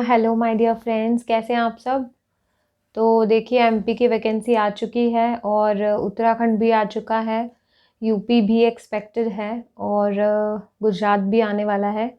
Hello my dear friends, कैसे हैं आप सब। तो देखिए, एमपी की वैकेंसी आ चुकी है और उत्तराखंड भी आ चुका है, यूपी भी एक्सपेक्टेड है और गुजरात भी आने वाला है।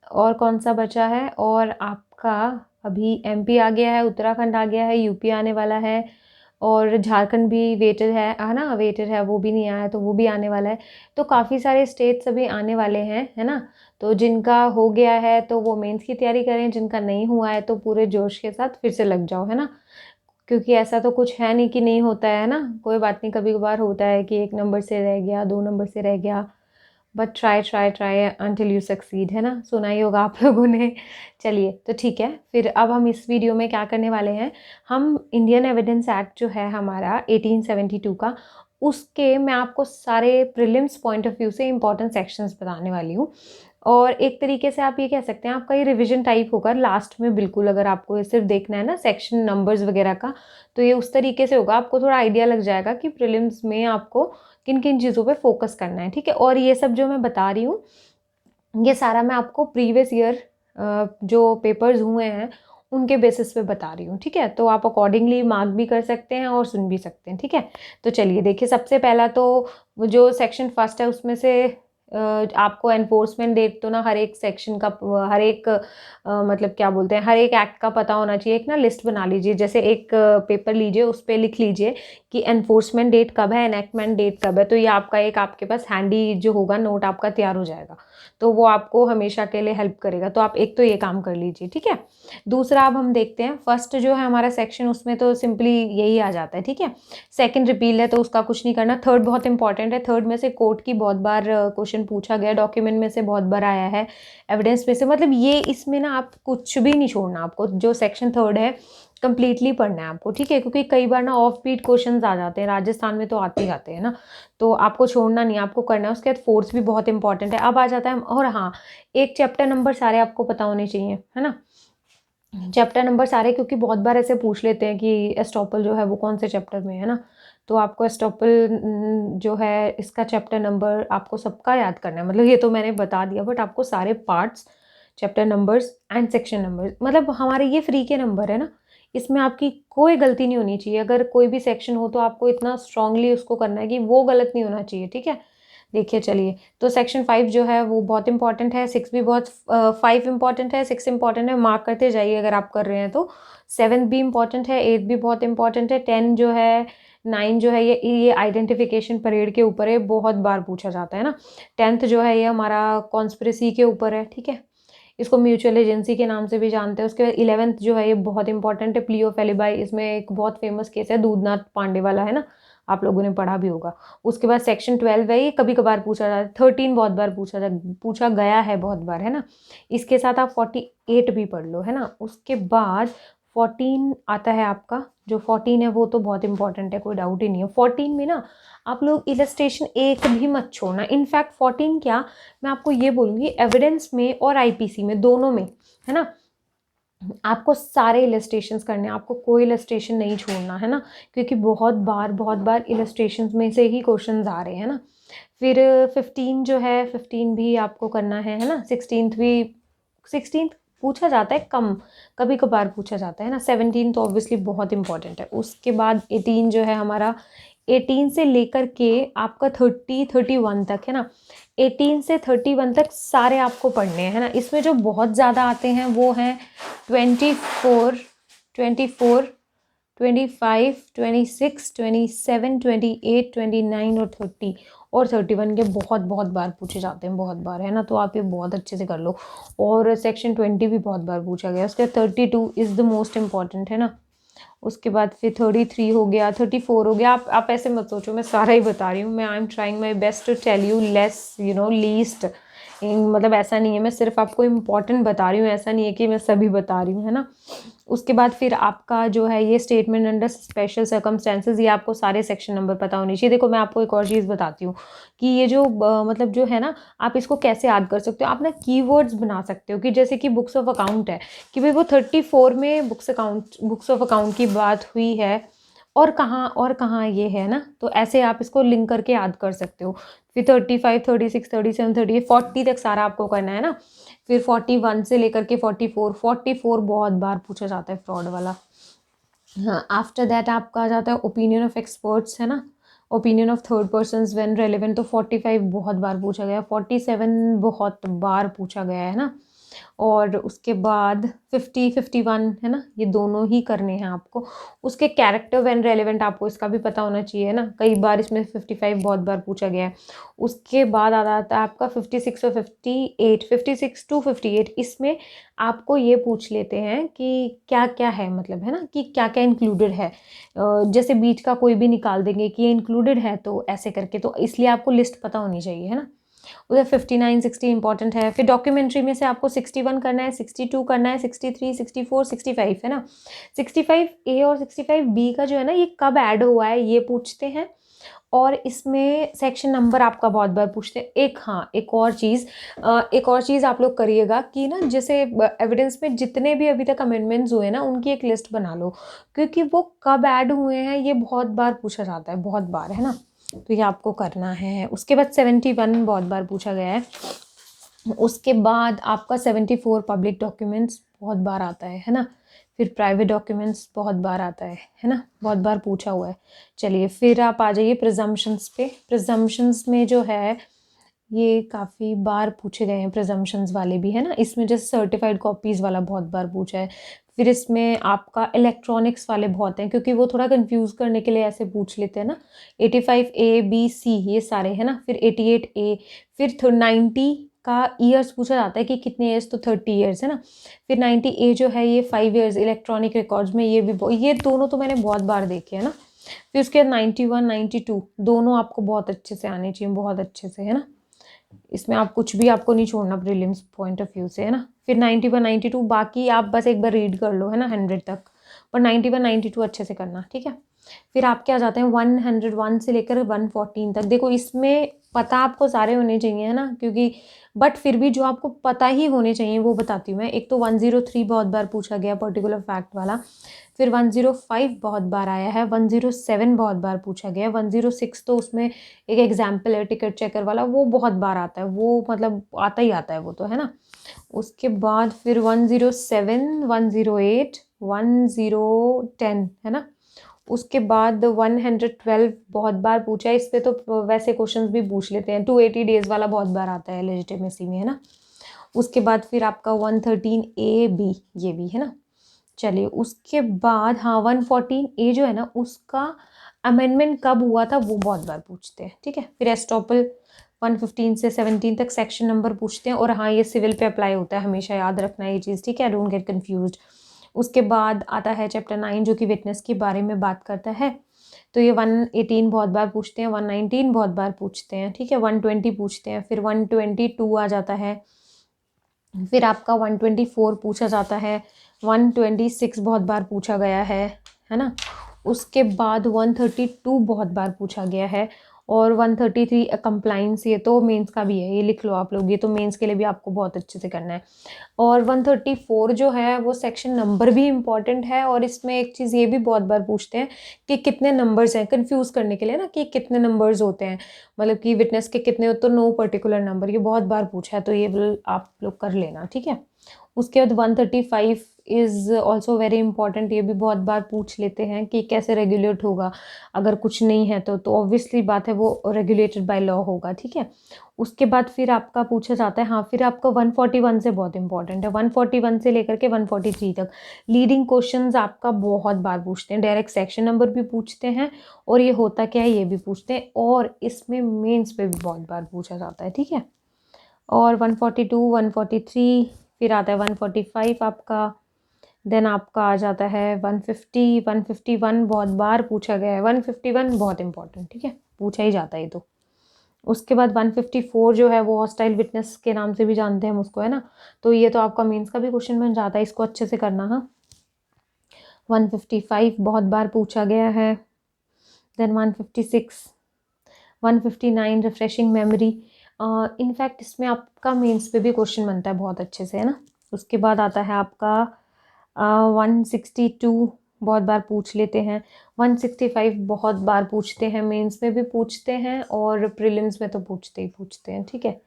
और कौन सा बचा है? और आपका अभी एमपी आ गया है, उत्तराखंड आ गया है, यूपी आने वाला है और झारखंड भी वेटेड है ना, वेटेड है, वो भी नहीं आया तो वो भी आने वाला है। तो काफ़ी सारे स्टेट्स अभी आने वाले हैं, है ना। तो जिनका हो गया है तो वो मेंस की तैयारी करें, जिनका नहीं हुआ है तो पूरे जोश के साथ फिर से लग जाओ, है ना। क्योंकि ऐसा तो कुछ है नहीं कि नहीं होता है ना, कोई बात नहीं, कभी कभार होता है कि 1 नंबर से रह गया, 2 नंबर से रह गया, but try try try until you succeed, है ना, सुना ही होगा आप लोगों ने। चलिए, तो ठीक है, फिर अब हम इस वीडियो में क्या करने वाले हैं, हम इंडियन एविडेंस एक्ट जो है हमारा 1872 का, उसके मैं आपको सारे प्रीलिम्स पॉइंट ऑफ व्यू से इंपॉर्टेंट सेक्शंस बताने वाली हूँ। और एक तरीके से आप ये कह सकते हैं, आपका ये रिवीजन टाइप होगा लास्ट में, बिल्कुल अगर आपको ये सिर्फ देखना है ना सेक्शन नंबर्स वगैरह का, तो ये उस तरीके से होगा, आपको थोड़ा आइडिया लग जाएगा कि प्रीलिम्स में आपको किन किन चीज़ों पे फोकस करना है, ठीक है। और ये सब जो मैं बता रही हूँ, ये सारा मैं आपको प्रीवियस ईयर जो पेपर्स हुए हैं उनके बेसिस पे बता रही हूँ, ठीक है। तो आप अकॉर्डिंगली मार्क भी कर सकते हैं और सुन भी सकते हैं, ठीक है। तो चलिए देखिए, सबसे पहला तो जो सेक्शन फर्स्ट है उसमें से आपको एनफोर्समेंट डेट तो ना हर एक सेक्शन का, हर एक मतलब क्या बोलते हैं, हर एक एक्ट का पता होना चाहिए। एक ना लिस्ट बना लीजिए, जैसे एक पेपर लीजिए, उस पर लिख लीजिए कि एनफोर्समेंट डेट कब है, एनेक्टमेंट डेट कब है। तो ये आपका एक आपके पास हैंडी जो होगा नोट आपका तैयार हो जाएगा, तो वो आपको हमेशा के लिए हेल्प करेगा। तो आप एक तो ये काम कर लीजिए, ठीक है। दूसरा अब हम देखते हैं, फर्स्ट जो है हमारा सेक्शन, उसमें तो सिंपली यही आ जाता है, ठीक है। सेकंड रिपील है तो उसका कुछ नहीं करना। थर्ड बहुत इंपॉर्टेंट है, थर्ड में से कोर्ट की बहुत बार क्वेश्चन पूछा गया, डॉक्यूमेंट में से बहुत बार आया है, एविडेंस में से, मतलब ये इसमें ना आप कुछ भी नहीं छोड़ना, आपको जो सेक्शन थर्ड है कंप्लीटली पढ़ना है आपको, ठीक है। क्योंकि कई बार ना ऑफ बीट क्वेश्चंस आ जाते हैं, राजस्थान में तो आते ही आते हैं ना, तो आपको छोड़ना नहीं, आपको करना है। उसके बाद फोर्थ भी बहुत इंपॉर्टेंट है। अब आ जाता है, और हाँ, एक चैप्टर नंबर सारे आपको पता होने चाहिए, है ना, चैप्टर नंबर सारे, क्योंकि बहुत बार ऐसे पूछ लेते हैं कि एस्टॉपल जो है वो कौन से चैप्टर में है ना। तो आपको एस्टॉपल जो है इसका चैप्टर नंबर आपको सबका याद करना है, मतलब ये तो मैंने बता दिया, बट आपको सारे parts, chapter numbers and section numbers, मतलब हमारे ये फ्री के नंबर है ना, इसमें आपकी कोई गलती नहीं होनी चाहिए। अगर कोई भी सेक्शन हो तो आपको इतना स्ट्रांगली उसको करना है कि वो गलत नहीं होना चाहिए, ठीक है। देखिए चलिए, तो सेक्शन 5 जो है वो बहुत इंपॉर्टेंट है, 6 भी बहुत, 5 इंपॉर्टेंट है, 6 इंपॉर्टेंट है, मार्क करते जाइए अगर आप कर रहे हैं तो। 7 भी इंपॉर्टेंट है, 8 भी बहुत इंपॉर्टेंट है, 10 जो है, 9 जो है, ये आइडेंटिफिकेशन परेड के ऊपर है, बहुत बार पूछा जाता है ना। 10th जो है ये हमारा कॉन्स्पिरेसी के ऊपर है, ठीक है, इसको म्यूचुअल एजेंसी के नाम से भी जानते हैं। उसके बाद 11th जो है ये बहुत इंपॉर्टेंट है, प्ली ऑफ एलिबाई, इसमें एक बहुत फेमस केस है, दूधनाथ पांडे वाला, है ना, आप लोगों ने पढ़ा भी होगा। उसके बाद सेक्शन 12 है, ये कभी कभार पूछा जाता है। 13 बहुत बार पूछा गया है, बहुत बार, है ना। इसके साथ आप 48 भी पढ़ लो, है ना। उसके बाद 14 आता है आपका, जो 14 है वो तो बहुत इंपॉर्टेंट है, कोई डाउट ही नहीं है। 14 में ना आप लोग इलस्ट्रेशन एक भी मत छोड़ना। इनफैक्ट 14 क्या, मैं आपको ये बोलूँगी, एविडेंस में और आईपीसी में, दोनों में, है ना, आपको सारे इलस्ट्रेशंस करने हैं, आपको कोई इलस्ट्रेशन नहीं छोड़ना, है ना। क्योंकि बहुत बार इलस्ट्रेशंस में से ही क्वेश्चंस आ रहे हैं ना। फिर 15 जो है, 15 भी आपको करना है ना। 16th भी, 16th पूछा जाता है कम, कभी कभार पूछा जाता है ना। 17 तो ऑब्वियसली बहुत इंपॉर्टेंट है। उसके बाद 18 जो है हमारा, 18 से लेकर के आपका 31 तक, है ना, 18 से 31 तक सारे आपको पढ़ने हैं, है ना। इसमें जो बहुत ज़्यादा आते हैं वो हैं 24, 24, 25, 26, 27, 28, 29 और 30 और 31 के बहुत बार पूछे जाते हैं, बहुत बार, है ना। तो आप ये बहुत अच्छे से कर लो। और सेक्शन 20 भी बहुत बार पूछा गया। उसके 32 इज़ द मोस्ट इम्पॉर्टेंट, है ना। उसके बाद फिर 33 हो गया, 34 हो गया। आप ऐसे मत सोचो मैं सारा ही बता रही हूँ, मैं I am trying my best to tell you less, least, मतलब ऐसा नहीं है, मैं सिर्फ आपको इम्पॉर्टेंट बता रही हूँ, ऐसा नहीं है कि मैं सभी बता रही हूँ, है ना। उसके बाद फिर आपका जो है ये स्टेटमेंट अंडर स्पेशल सर्कमस्टेंसेस, ये आपको सारे सेक्शन नंबर पता होनी चाहिए। देखो मैं आपको एक और चीज़ बताती हूँ कि ये जो मतलब जो है ना, आप इसको कैसे याद कर सकते हो, आप ना कीवर्ड्स बना सकते हो, कि जैसे कि बुक्स ऑफ अकाउंट है, कि भाई वो 34 में बुक्स ऑफ अकाउंट की बात हुई है और कहाँ ये है ना, तो ऐसे आप इसको लिंक करके याद कर सकते हो। फिर 35, 36, 37, 38, 40 तक सारा आपको करना है ना। फिर 41 से लेकर के 44 बहुत बार पूछा जाता है फ्रॉड वाला। हाँ, आफ्टर दैट आपका आ जाता है ओपिनियन ऑफ एक्सपर्ट्स, है ना, opinion of third persons when relevant, तो 45 बहुत बार पूछा गया, 47 बहुत बार पूछा गया है ना। और उसके बाद 50, 51 है ना, ये दोनों ही करने हैं आपको। उसके कैरेक्टर व्हेन रेलेवेंट आपको इसका भी पता होना चाहिए ना, कई बार इसमें 55 बहुत बार पूछा गया है। उसके बाद आ जाता है आपका 56 और 58, 56 to 58, इसमें आपको ये पूछ लेते हैं कि क्या क्या है, मतलब है ना, कि क्या क्या इंक्लूडेड है। जैसे बीच का कोई भी निकाल देंगे कि ये इंक्लूडेड है, तो ऐसे करके, तो इसलिए आपको लिस्ट पता होनी चाहिए, है ना। उधर 59, 60 इंपॉर्टेंट है। फिर डॉक्यूमेंट्री में से आपको 61 करना है, 62 करना है, 63, 64, 65 है ना। 65A और 65B का जो है ना, ये कब ऐड हुआ है ये पूछते हैं। और इसमें सेक्शन नंबर आपका बहुत बार पूछते हैं। एक और चीज़ आप लोग करिएगा कि ना, जैसे एविडेंस में जितने भी अभी तक अमेंडमेंट्स हुए ना, उनकी एक लिस्ट बना लो, क्योंकि वो कब ऐड हुए हैं ये बहुत बार पूछा जाता है, बहुत बार, है ना। तो ये आपको करना है। उसके बाद 71 बहुत बार पूछा गया है। उसके बाद आपका 74 पब्लिक डॉक्यूमेंट्स बहुत बार आता है ना। फिर प्राइवेट डॉक्यूमेंट्स बहुत बार आता है ना, बहुत बार पूछा हुआ है। चलिए फिर आप आ जाइए प्रिजम्पशंस पे। प्रिजम्पशंस में जो है ये काफ़ी बार पूछे गए हैं, प्रिजम्पशंस वाले भी, है ना। इसमें जैसे सर्टिफाइड कॉपीज़ वाला बहुत बार पूछा है। फिर इसमें आपका इलेक्ट्रॉनिक्स वाले बहुत हैं, क्योंकि वो थोड़ा कंफ्यूज करने के लिए ऐसे पूछ लेते हैं ना। 85A, B, C ये सारे, है ना। फिर 88A, फिर 90 का ईयर्स पूछा जाता है कि कितने ईयर्स, तो 30 ईयर्स, है ना। फिर 90A जो है ये 5 ईयर्स इलेक्ट्रॉनिक रिकॉर्ड्स में, ये दोनों तो मैंने बहुत बार देखे हैं ना। फिर उसके बाद 91, 92 दोनों आपको बहुत अच्छे से आने चाहिए, बहुत अच्छे से, है ना। इसमें आप कुछ भी आपको नहीं छोड़ना प्रीलिम्स पॉइंट ऑफ व्यू से, है ना। फिर 91, 92 बाकी आप बस एक बार रीड कर लो, है ना, 100 तक, पर 91, 92 अच्छे से करना, ठीक है। फिर आपके आ जाते हैं 101 से लेकर 114 तक। देखो इसमें पता आपको सारे होने चाहिए, है ना, क्योंकि बट फिर भी जो आपको पता ही होने चाहिए वो बताती हूँ मैं। एक तो 103 बहुत बार पूछा गया, पर्टिकुलर फैक्ट वाला। फिर 105 बहुत बार आया है, 107 बहुत बार पूछा गया, 106 तो उसमें एक एग्जाम्पल है टिकट चेकर वाला, वो बहुत बार आता है, वो मतलब आता ही आता है वो तो, है ना। उसके बाद फिर 107, 108, 1010 है ना। उसके बाद 112 बहुत बार पूछा है, इस पे तो वैसे क्वेश्चंस भी पूछ लेते हैं। 280 डेज वाला बहुत बार आता है लेजिटिमेसी में, है ना। उसके बाद फिर आपका 113A, B ये भी, है ना। चलिए उसके बाद हाँ 114A जो है ना, उसका अमेंडमेंट कब हुआ था वो बहुत बार पूछते हैं, ठीक है। फिर एस्टॉपल 115 से 17 तक सेक्शन नंबर पूछते हैं। और हाँ ये सिविल पे अप्लाई होता है, हमेशा याद रखना ये चीज़, ठीक है, डोंट गेट कन्फ्यूज्ड। उसके बाद आता है चैप्टर 9 जो कि विटनेस के बारे में बात करता है। तो ये 118 बहुत बार पूछते हैं, 119 बहुत बार पूछते हैं, ठीक है, 120 पूछते हैं। फिर 122 आ जाता है। फिर आपका 124 पूछा जाता है, 126 बहुत बार पूछा गया है ना। उसके बाद 132 बहुत बार पूछा गया है। और 133 कंप्लाइंस, ये तो मेंस का भी है, ये लिख लो आप लोग, ये तो मेंस के लिए भी आपको बहुत अच्छे से करना है। और 134 जो है वो सेक्शन नंबर भी इम्पॉर्टेंट है। और इसमें एक चीज़ ये भी बहुत बार पूछते हैं कि कितने नंबर्स हैं, कंफ्यूज करने के लिए ना, कि कितने नंबर्स होते हैं, मतलब कि विटनेस के कितने हो, तो नो पर्टिकुलर नंबर, ये बहुत बार पूछा है, तो ये आप लोग कर लेना, ठीक है। उसके बाद 135 इज़ ऑल्सो वेरी इंपॉर्टेंट, ये भी बहुत बार पूछ लेते हैं कि कैसे रेगुलेट होगा, अगर कुछ नहीं है तो ऑब्वियसली बात है वो रेगुलेटेड बाय लॉ होगा, ठीक है। उसके बाद फिर आपका पूछा जाता है, हाँ फिर आपका 141 से बहुत इंपॉर्टेंट है, 141 से लेकर के 143 तक लीडिंग क्वेश्चंस आपका बहुत बार पूछते हैं, डायरेक्ट सेक्शन नंबर भी पूछते हैं, और ये होता क्या है ये भी पूछते हैं, और इसमें मेंस पे भी बहुत बार पूछा जाता है, ठीक है। और 142, 143, फिर आता है 145 आपका। देन आपका आ जाता है 150, 151 बहुत बार पूछा गया है, 151 बहुत इंपॉर्टेंट, ठीक है, पूछा ही जाता है ये तो। उसके बाद 154 जो है वो हॉस्टाइल विटनेस के नाम से भी जानते हैं हम उसको, है ना। तो ये तो आपका मेंस का भी क्वेश्चन बन जाता है, इसको अच्छे से करना। हाँ 155 बहुत बार पूछा गया है। देन 156, 159 रिफ्रेशिंग मेमोरी, इनफैक्ट इसमें आपका मेंस पे भी क्वेश्चन बनता है बहुत अच्छे से, है ना। उसके बाद आता है आपका 162 बहुत बार पूछ लेते हैं। 165 बहुत बार पूछते हैं, मेंस में भी पूछते हैं और प्रीलिम्स में तो पूछते ही पूछते हैं, ठीक है।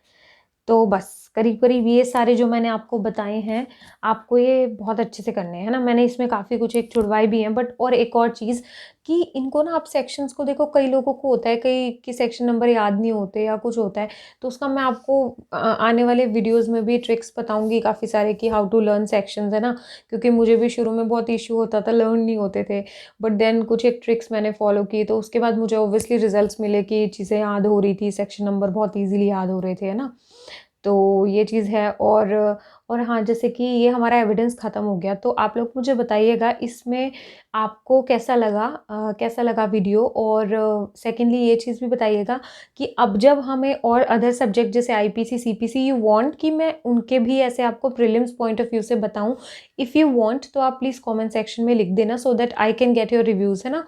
तो बस करीब-करीब ये सारे जो मैंने आपको बताए हैं, आपको ये बहुत अच्छे से करने हैं, है ना? मैंने इसमें काफ़ी कुछ एक छुड़वाए भी हैं, बट और एक और चीज़ कि इनको ना आप सेक्शंस को देखो, कई लोगों को होता है कई कि सेक्शन नंबर याद नहीं होते या कुछ होता है, तो उसका मैं आपको आने वाले वीडियोज़ में भी ट्रिक्स बताऊँगी काफ़ी सारे कि हाउ टू लर्न सेक्शंस, है ना? क्योंकि मुझे भी शुरू में बहुत इश्यू होता था, लर्न नहीं होते थे, बट देन कुछ एक ट्रिक्स मैंने फ़ॉलो की, तो उसके बाद मुझे ऑब्वियसली रिज़ल्ट्स मिले कि चीज़ें याद हो रही थी, सेक्शन नंबर बहुत ईज़िली याद हो रहे थे, है ना? तो ये चीज़ है। और हाँ, जैसे कि ये हमारा एविडेंस ख़त्म हो गया, तो आप लोग मुझे बताइएगा इसमें आपको कैसा लगा वीडियो, और सेकंडली ये चीज़ भी बताइएगा कि अब जब हमें और अदर सब्जेक्ट जैसे आईपीसी, सीपीसी यू वांट कि मैं उनके भी ऐसे आपको प्रीलिम्स पॉइंट ऑफ व्यू से बताऊँ, इफ़ यू वांट तो आप प्लीज़ कमेंट सेक्शन में लिख देना so that I can get your reviews, है ना?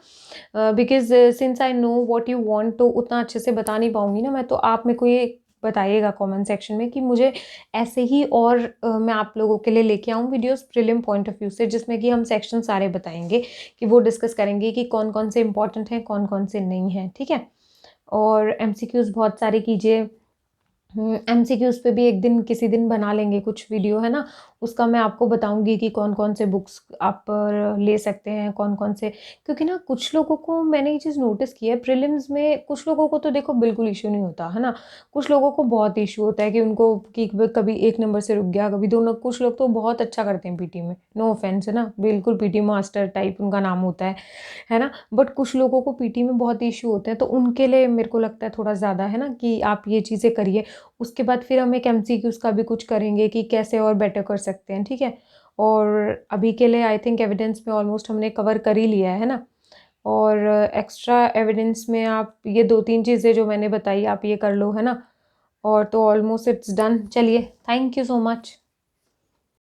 Because since I know what you want, तो उतना अच्छे से बता नहीं पाऊँगी ना मैं, तो आप मेरे को ये बताइएगा कमेंट सेक्शन में कि मुझे ऐसे ही और मैं आप लोगों के लिए लेके आऊँ videos prelim point of view से, जिसमें कि हम सेक्शन सारे बताएंगे, कि वो डिस्कस करेंगे कि कौन कौन से इंपॉर्टेंट हैं, कौन कौन से नहीं हैं, ठीक है। और एमसीक्यूज बहुत सारे कीजिए। एमसीक्यूज़ पे भी एक दिन किसी दिन बना लेंगे कुछ वीडियो, है ना? उसका मैं आपको बताऊँगी कि कौन-कौन से बुक्स आप ले सकते हैं, कौन-कौन से, क्योंकि ना कुछ लोगों को मैंने ये चीज़ नोटिस की है प्रीलिम्स में, कुछ लोगों को तो देखो बिल्कुल इश्यू नहीं होता, है ना? कुछ लोगों को बहुत इश्यू होता है कि उनको कि कभी 1 नंबर से रुक गया, कभी 2 कुछ लोग तो बहुत अच्छा करते हैं पीटी में, नो ऑफेंस, है ना? बिल्कुल पीटी मास्टर टाइप उनका नाम होता है ना? बट कुछ लोगों को पीटी में बहुत इश्यू होते हैं, तो उनके लिए मेरे को लगता है थोड़ा ज़्यादा, है ना, कि आप ये चीज़ें करिए। उसके बाद फिर हम एक एमसीक्यूज़ का भी कुछ करेंगे कि कैसे और बेटर कर सकते हैं, ठीक है? और अभी के लिए आई थिंक एविडेंस में ऑलमोस्ट हमने कवर कर ही लिया है ना? और एक्स्ट्रा एविडेंस में आप ये 2-3 चीज़ें जो मैंने बताई आप ये कर लो, है ना? और तो ऑलमोस्ट इट्स डन। चलिए, थैंक यू सो मच।